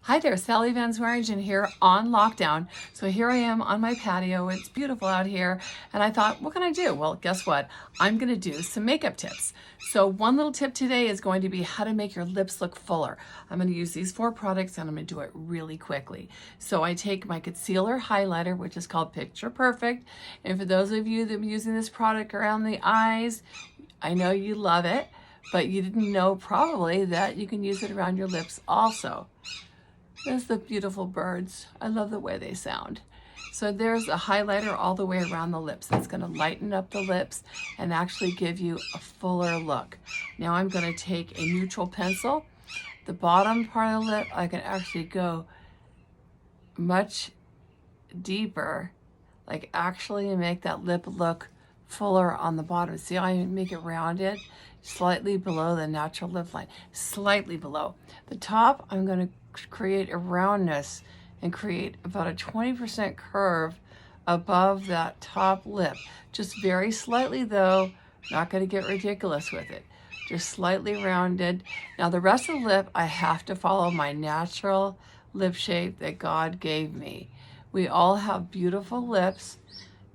Hi there, Sally Van Swearingen here on lockdown. So here I am on my patio. It's beautiful out here. And I thought, what can I do? Well, guess what? I'm going to do some makeup tips. So one little tip today is going to be how to make your lips look fuller. I'm going to use these 4 products and I'm going to do it really quickly. So I take my concealer highlighter, which is called Picture Perfect. And for those of you that are using this product around the eyes, I know you love it, but you didn't know probably that you can use it around your lips also. There's the beautiful birds. I love the way they sound. So there's a highlighter all the way around the lips. That's going to lighten up the lips and actually give you a fuller look. Now I'm going to take a neutral pencil. The bottom part of the lip, I can actually go much deeper, like actually make that lip look fuller on the bottom. See how I make it rounded? Slightly below the natural lip line, slightly below. The top, I'm going to create a roundness and create about a 20% curve above that top lip. Just very slightly though, not going to get ridiculous with it. Just slightly rounded. Now the rest of the lip, I have to follow my natural lip shape that God gave me. We all have beautiful lips.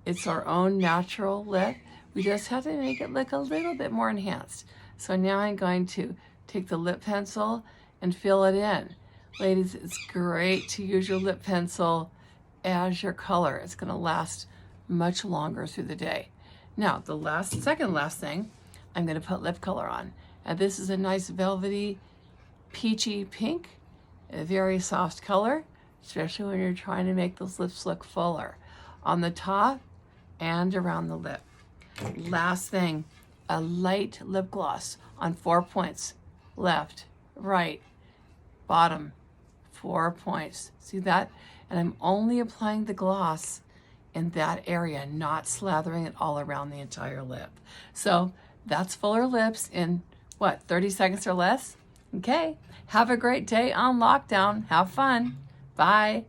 It's our own natural lip. We just have to make it look a little bit more enhanced. So now I'm going to take the lip pencil and fill it in. Ladies, it's great to use your lip pencil as your color. It's going to last much longer through the day. Now, the second last thing, I'm going to put lip color on. And this is a nice velvety, peachy pink, a very soft color, especially when you're trying to make those lips look fuller on the top and around the lip. Last thing, a light lip gloss on 4 points, left, right, bottom, 4 points. See that? And I'm only applying the gloss in that area, not slathering it all around the entire lip. So that's fuller lips in what, 30 seconds or less? Okay, have a great day on lockdown. Have fun. Bye.